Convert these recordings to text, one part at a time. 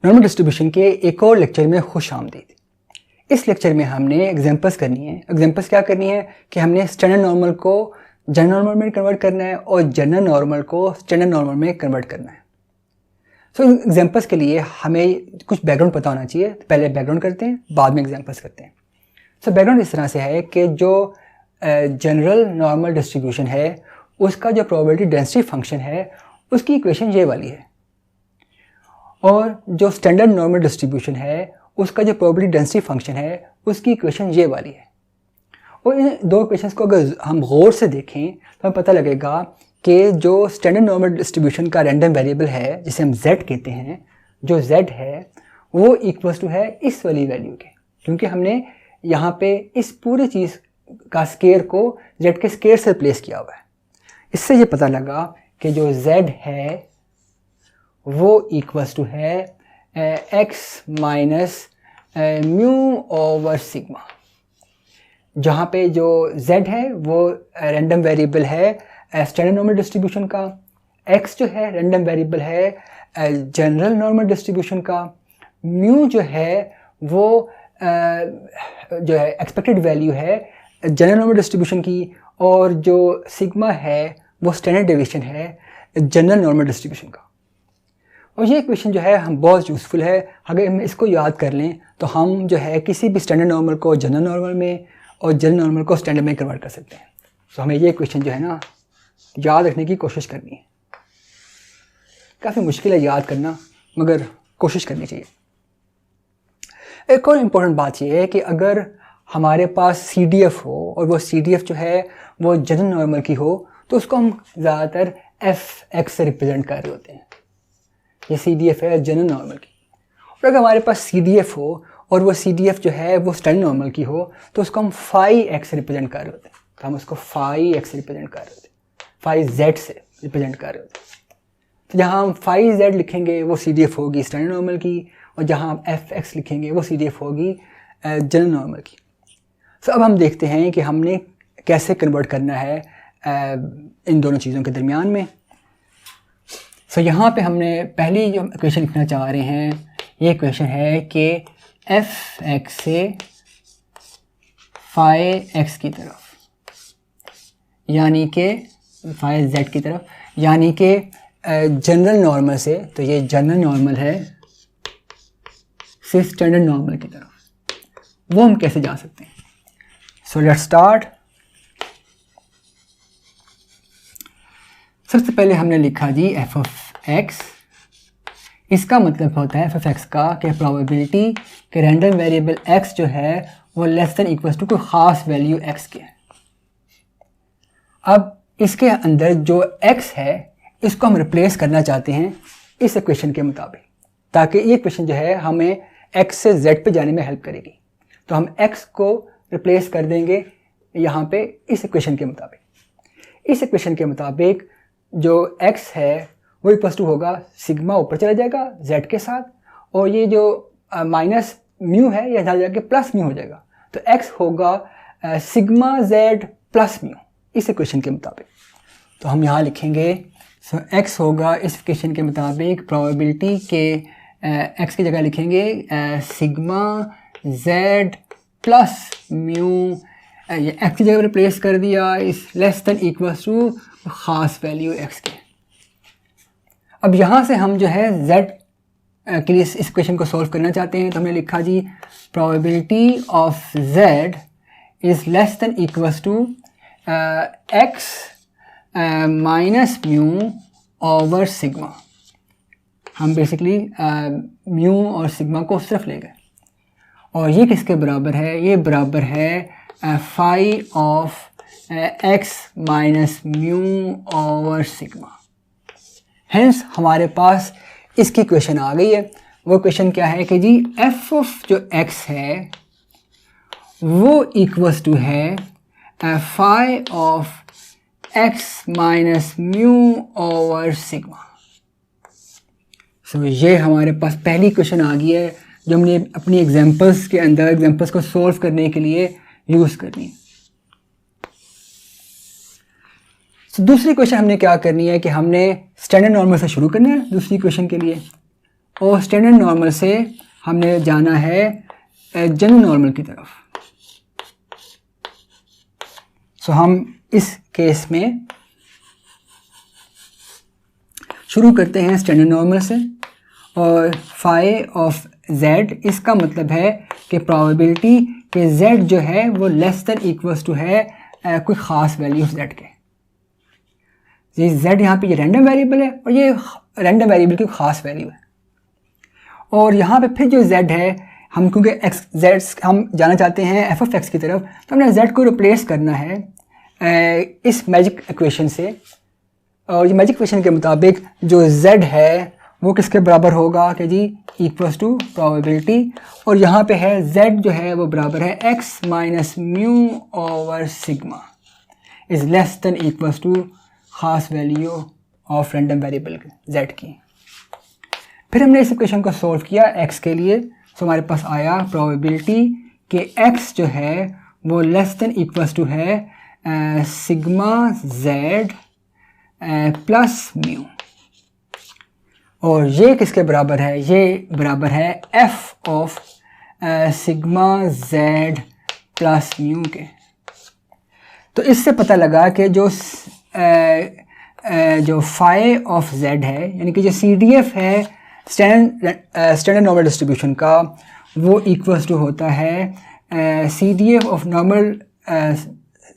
Normal distribution के एक और लेक्चर में खुश आमदीद। इस लेक्चर में हमने एग्जांपल्स करनी है। एग्जांपल्स क्या करनी है कि हमने स्टैंडर्ड नॉर्मल को जनरल नॉर्मल में कन्वर्ट करना है और जनरल नॉर्मल को स्टैंडर्ड नॉर्मल में कन्वर्ट करना है। सो एग्जांपल्स के लिए हमें कुछ बैकग्राउंड पता होना चाहिए। पहले बैकग्राउंड करते हैं, बाद में एग्जांपल्स करते हैं। सो बैकग्राउंड इस तरह से है कि जो जनरल नॉर्मल डिस्ट्रीब्यूशन है उसका जो प्रोबेबिलिटी डेंसिटी फंक्शन है उसकी इक्वेशन ये वाली है, और जो स्टैंडर्ड नॉर्मल डिस्ट्रीब्यूशन है उसका जो प्रोबेबिलिटी डेंसिटी फंक्शन है उसकी इक्वेशन ये वाली है। और इन दो इक्वेशंस को अगर हम गौर से देखें तो हमें पता लगेगा कि जो स्टैंडर्ड नॉर्मल डिस्ट्रीब्यूशन का रैंडम वेरिएबल है जिसे हम z कहते हैं, जो z है वो इक्वल्स टू है इस वाली वैल्यू के, क्योंकि हमने यहाँ पे इस पूरी चीज़ का स्केयर को z के स्केयर से रिप्लेस किया हुआ है। इससे ये पता लगा कि जो z है वो इक्वल्स टू है x minus mu over sigma, जहाँ पे जो z है वो रैंडम वेरिएबल है स्टैंडर्ड नॉर्मल डिस्ट्रीब्यूशन का, x जो है रैंडम वेरिएबल है जनरल नॉर्मल डिस्ट्रीब्यूशन का, म्यू जो है वो जो है एक्सपेक्टेड वैल्यू है जनरल नॉर्मल डिस्ट्रीब्यूशन की, और जो सिग्मा है वो स्टैंडर्ड डेविएशन है जनरल नॉर्मल डिस्ट्रीब्यूशन का। और ये इक्वेशन जो है हम बहुत यूज़फुल है। अगर हम इसको याद कर लें तो हम जो है किसी भी स्टैंडर्ड नॉर्मल को जनरल नॉर्मल में और जनरल नॉर्मल को स्टैंडर्ड में कन्वर्ट कर सकते हैं। तो हमें ये इक्वेशन जो है ना याद रखने की कोशिश करनी है। काफ़ी मुश्किल है याद करना, मगर कोशिश करनी चाहिए। एक और इम्पोर्टेंट बात यह है कि अगर हमारे पास CDF हो और वो CDF जो है वो जनरल नॉर्मल की हो तो उसको हम ज़्यादातर fx से रिप्रेजेंट कर रहे होते हैं। ये CDF है जनरल नॉर्मल की। और अगर हमारे पास CDF हो और वो CDF जो है वो स्टैंडर्ड नॉर्मल की हो तो उसको हम phi x से रिप्रेजेंट कर रहे होते हैं। तो हम उसको phi x से रिप्रेजेंट कर रहे होते हैं, phi z से रिप्रेजेंट कर रहे होते हैं। तो जहाँ हम phi z लिखेंगे वो CDF होगी स्टैंडर्ड नॉर्मल की, और जहाँ हम fx लिखेंगे वो CDF होगी जनरल नॉर्मल की। तो अब हम देखते हैं कि हमने कैसे कन्वर्ट करना है इन दोनों चीज़ों के दरमियान में। सो यहाँ पे हमने पहली जो इक्वेशन लिखना चाह रहे हैं, ये इक्वेशन है कि fx से phi x की तरफ, यानी कि phi z की तरफ, यानी कि जनरल नॉर्मल से, तो ये जनरल नॉर्मल है, से स्टैंडर्ड नॉर्मल की तरफ, वो हम कैसे जा सकते हैं। So let's start. सबसे पहले हमने लिखा जी f of x। इसका मतलब होता है f of x का कि प्रोबेबिलिटी कि रैंडम वेरिएबल x जो है वो लेस देन इक्वल्स टू कोई ख़ास वैल्यू x के है। अब इसके अंदर जो x है इसको हम रिप्लेस करना चाहते हैं इस इक्वेशन के मुताबिक, ताकि ये इक्वेशन जो है हमें x से z पे जाने में हेल्प करेगी। तो हम x को रिप्लेस कर देंगे यहाँ पे इस इक्वेशन के मुताबिक। इस इक्वेशन के मुताबिक जो x है वो इक्वल्स टू होगा सिग्मा, ऊपर चला जाएगा z के साथ, और ये जो माइनस म्यू है ये यहाँ जाके प्लस म्यू हो जाएगा। तो x होगा सिग्मा z प्लस म्यू इस इक्वेशन के मुताबिक। तो हम यहाँ लिखेंगे सो x होगा इस इक्वेशन के मुताबिक प्रोबेबिलिटी के x की जगह लिखेंगे सिग्मा z प्लस म्यू, ये x की जगह रिप्लेस कर दिया इस लेस देन इक्वल्स टू ख़ास वैल्यू x के। अब यहाँ से हम जो है z के लिए इस इक्वेशन को सॉल्व करना चाहते हैं, तो हमने लिखा जी probability of z is less than equals to x minus mu over sigma. हम बेसिकली म्यू और सिग्मा को सिर्फ ले गए, और ये किसके बराबर है, ये बराबर है phi of x minus mu over sigma. Hence हमारे पास इसकी इक्वेशन आ गई है। वो इक्वेशन क्या है कि जी f ऑफ जो x है वो इक्वल्स टू है phi of x minus mu over sigma. So ये हमारे पास पहली इक्वेशन आ गई है जो हमने अपनी एग्जांपल्स के अंदर एग्जांपल्स को सॉल्व करने के लिए यूज़ करनी है। दूसरी क्वेश्चन हमने क्या करनी है कि हमने स्टैंडर्ड नॉर्मल से शुरू करना है दूसरी क्वेश्चन के लिए, और स्टैंडर्ड नॉर्मल से हमने जाना है जनरल नॉर्मल की तरफ। सो हम इस केस में शुरू करते हैं स्टैंडर्ड नॉर्मल से, और फाई ऑफ z, इसका मतलब है कि प्रोबेबिलिटी कि z जो है वो लेस देन इक्वल्स टू है कोई ख़ास वैल्यू z के। ये z यहाँ पे ये रैंडम वेरिएबल है और ये रैंडम वेरिएबल की ख़ास वैल्यू है। और यहाँ पे फिर जो z है, हम क्योंकि z हम जाना चाहते हैं f ऑफ x की तरफ, तो हमने z को रिप्लेस करना है इस मैजिक इक्वेशन से। और ये मैजिक इक्वेशन के मुताबिक जो z है वो किसके बराबर होगा कि जी इक्वल्स टू प्रोबेबिलिटी, और यहाँ पे है z जो है वो बराबर है x minus mu over sigma is less than equals to ख़ास value of random variable z की। फिर हमने इस इक्वेशन को सॉल्व किया x के लिए, तो हमारे पास आया प्रोबेबिलिटी कि x जो है वो लेस देन इक्वल्स टू है सिग्मा z प्लस म्यू, और ये किसके बराबर है, ये बराबर है f of sigma z plus mu के। तो इससे पता लगा कि जो फाई ऑफ z है, यानी कि जो CDF है स्टैंडर्ड नॉर्मल डिस्ट्रीब्यूशन का, वो इक्वल्स टू होता है CDF of normal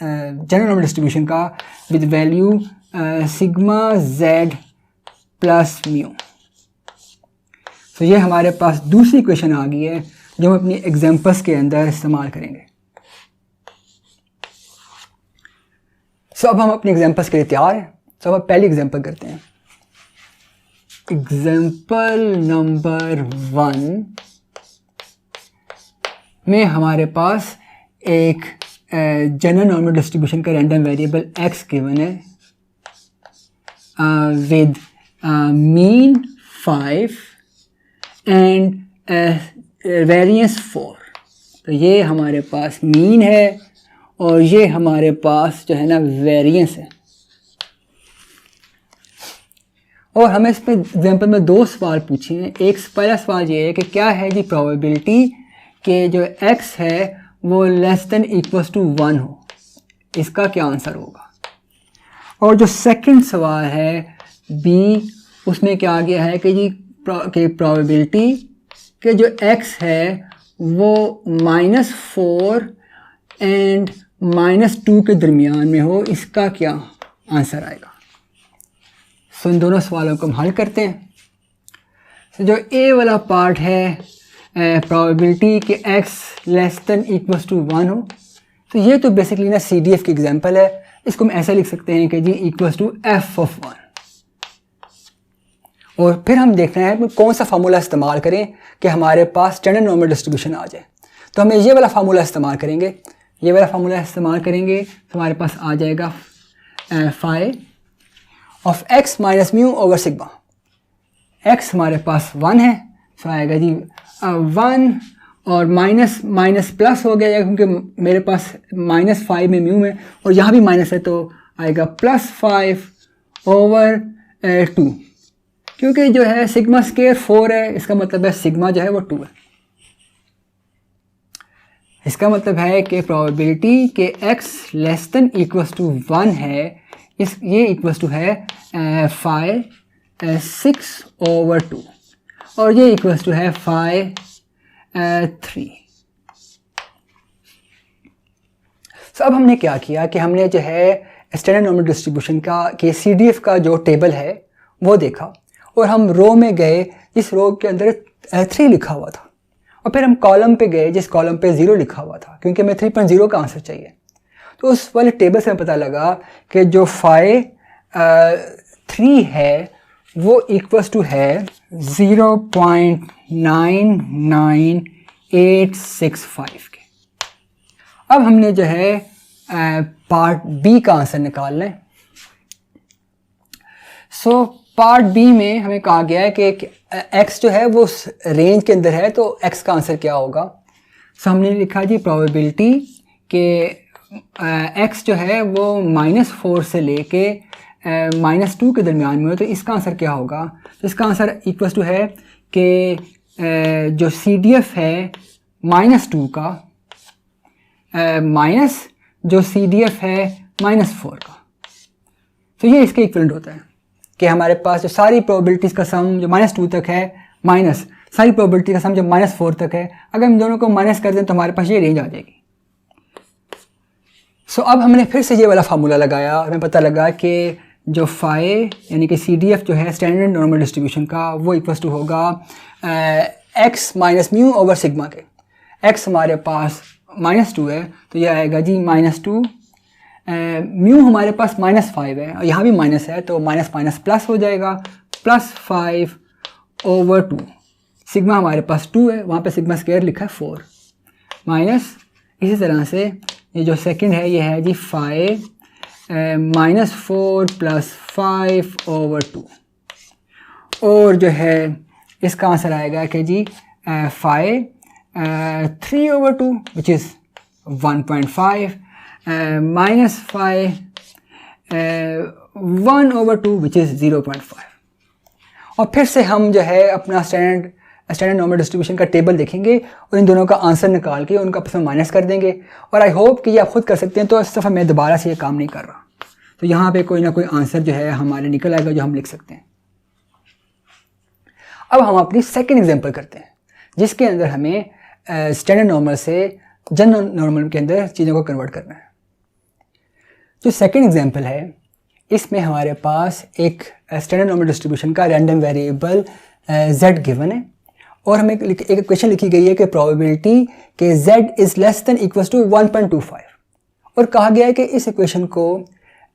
general normal distribution का with value sigma z plus mu. तो ये हमारे पास दूसरी इक्वेशन आ गई है जो हम अपनी एग्जांपल्स के अंदर इस्तेमाल करेंगे। सो अब हम अपनी एग्जांपल्स के लिए तैयार हैं। तो अब पहली एग्जांपल करते हैं। एग्जांपल नंबर 1 में हमारे पास एक जनरल नॉर्मल डिस्ट्रीब्यूशन का रैंडम वेरिएबल x गिवन है with mean 5 and variance 4। तो ये हमारे पास मीन है और ये हमारे पास जो है ना वेरिएंस है। और हमें इसमें एग्जांपल में 2 सवाल पूछे हैं। एक पहला सवाल ये है कि क्या है जी प्रोबेबिलिटी कि जो x है वो लेस देन इक्वल्स टू 1 हो, इसका क्या आंसर होगा। और जो सेकंड सवाल है b, उसमें क्या आ गया है कि जी प्रोबेबिलिटी कि जो x है वो -4 एंड -2 के दरमियान में हो, इसका क्या आंसर आएगा। सो इन दोनों सवालों को हम हल करते हैं। तो जो a वाला पार्ट है प्रोबेबिलिटी कि x less than equals to 1 हो, तो ये तो बेसिकली ना CDF की एग्जांपल है। इसको हम ऐसा लिख सकते हैं कि G equals to f of 1। और फिर हम देखना है कि कौन सा फार्मूला इस्तेमाल करें कि हमारे पास स्टैंडर्ड नॉर्मल डिस्ट्रीब्यूशन आ जाए। तो हमें ये वाला फार्मूला इस्तेमाल करेंगे, ये वाला फार्मूला इस्तेमाल करेंगे तो हमारे पास आ जाएगा phi of x minus mu over sigma. x हमारे पास 1 है, तो आएगा जी 1 और माइनस माइनस प्लस हो गया क्योंकि मेरे पास -5 में म्यू है और यहाँ भी माइनस है, तो आएगा +5 ओवर 2। क्योंकि जो है सिग्मा स्केयर 4 है, इसका मतलब है सिग्मा जो है वो 2 है। इसका मतलब है कि प्रोबेबिलिटी कि x less than equals to 1 है, ये इक्वल्स टू है 6 ओवर 2 और ये इक्वल्स टू है 3। तो अब हमने क्या किया कि हमने जो है स्टैंडर्ड नॉर्मल डिस्ट्रीब्यूशन का कि CDF का जो टेबल है वो देखा और हम रो में गए जिस रो के अंदर 3 लिखा हुआ था, और फिर हम कॉलम पे गए जिस कॉलम पे 0 लिखा हुआ था, क्योंकि हमें 3.0 का आंसर चाहिए। तो उस वाले टेबल से हमें पता लगा कि जो फाई 3 है वो इक्वल्स टू है 0.99865 के। अब हमने जो है पार्ट बी का आंसर निकालना है। सो पार्ट बी में हमें कहा गया है कि x जो है वो रेंज के अंदर है, तो x का आंसर क्या होगा। सो हमने लिखा जी प्रोबेबिलिटी कि x जो है वो -4 से लेके -2 के दरमियान में हो तो इसका आंसर क्या होगा? तो इसका आंसर इक्वल टू है कि जो CDF है -2 का माइनस जो CDF है -4 का, तो ये इसके इक्वलेंट होता है कि हमारे पास जो सारी प्रोबेबिलिटीज़ का सम जो -2 तक है माइनस सारी प्रोबेबिलिटी का सम जो -4 तक है, अगर हम दोनों को माइनस कर दें तो हमारे पास ये रेंज आ जाएगी। सो अब हमने फिर से ये वाला फार्मूला लगाया और हमें पता लगा कि जो फाई यानी कि CDF जो है स्टैंडर्ड नॉर्मल डिस्ट्रीब्यूशन का, वो इक्वल टू होगा x minus mu over sigma के। x हमारे पास -2 है तो यह आएगा जी -2, म्यू हमारे पास -5 है और यहाँ भी माइनस है तो माइनस माइनस प्लस हो जाएगा, +5 ओवर 2। सिग्मा हमारे पास 2 है, वहाँ पे सिग्मा स्क्वायर लिखा है 4 माइनस, इसी तरह से ये जो सेकंड है ये है जी फाई -4 + 5 ओवर 2, और जो है इसका आंसर आएगा कि जी phi 3 over 2 which is 1.5 minus phi 1 over 2 which is 0.5। और फिर से हम जो है अपना स्टैंडर्ड नॉर्मल डिस्ट्रीब्यूशन का टेबल देखेंगे और इन दोनों का आंसर निकाल के उनका आपस में माइनस कर देंगे। और आई होप कि ये आप खुद कर सकते हैं, तो इस दफ़ा मैं दोबारा से ये काम नहीं कर रहा, तो यहाँ पे कोई ना कोई आंसर जो है हमारे निकल आएगा जो हम लिख सकते हैं। अब हम अपनी सेकंड एग्जांपल करते हैं जिसके अंदर हमें स्टैंडर्ड नॉर्मल से जनरल नॉर्मल के अंदर चीज़ों को कन्वर्ट करना है। जो सेकंड एग्जांपल है इसमें हमारे पास एक स्टैंडर्ड नॉर्मल डिस्ट्रीब्यूशन का रैंडम वेरिएबल z गिवन है और हमें एक इक्वेशन लिखी गई है कि प्रोबेबिलिटी कि z is less than equal to 1.25, और कहा गया है कि इस इक्वेशन को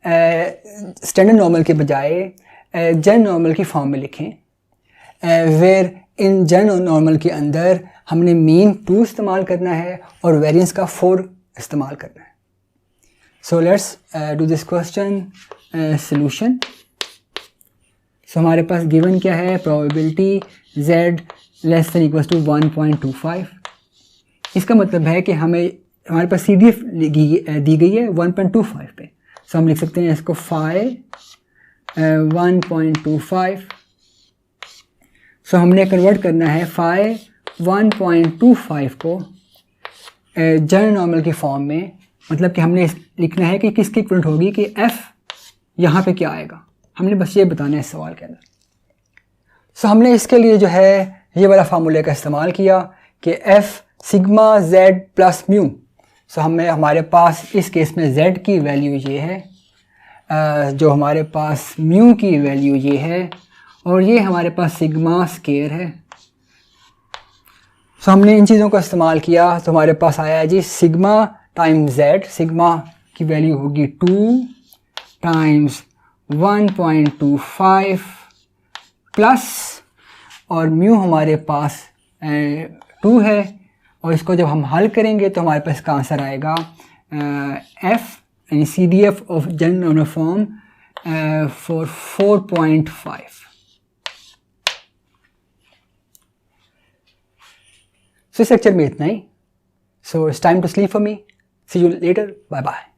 स्टैंडर्ड नॉर्मल के बजाय जनरल नॉर्मल की फॉर्म में लिखें, वेयर इन जनरल नॉर्मल के अंदर हमने मीन 2 इस्तेमाल करना है और वेरिएंस का 4 इस्तेमाल करना है। So let's do this question solution. So हमारे पास गिवन क्या है, probability z less than equal to 1.25। इसका मतलब है कि हमारे पास CDF दी गई है 1.25 पे, सो हम लिख सकते हैं इसको फाई 1.25। सो हमने कन्वर्ट करना है फाई 1.25 को जनरल नॉर्मल की फॉर्म में, मतलब कि हमने लिखना है कि किसकी इक्वलेंट होगी कि f यहाँ पे क्या आएगा, हमने बस ये बताना है इस सवाल के अंदर। सो हमने इसके लिए जो है ये वाला फार्मूले का इस्तेमाल किया कि f sigma z plus mu. So हमारे पास इस केस में z की वैल्यू ये है, जो हमारे पास म्यू की वैल्यू ये है, और ये हमारे पास सिग्मा स्केयर है। सो हमने इन चीज़ों का इस्तेमाल किया तो हमारे पास आया जी सिग्मा टाइम्स z, सिग्मा की वैल्यू होगी 2 टाइम्स 1.25 प्लस, और म्यू हमारे पास 2 है, और इसको जब हम हल करेंगे तो हमारे पास इसका आंसर आएगा f यानी CDF of general normal form for 4.5। So इस लेक्चर में इतना ही। So it's time to sleep for me. See you later, bye bye.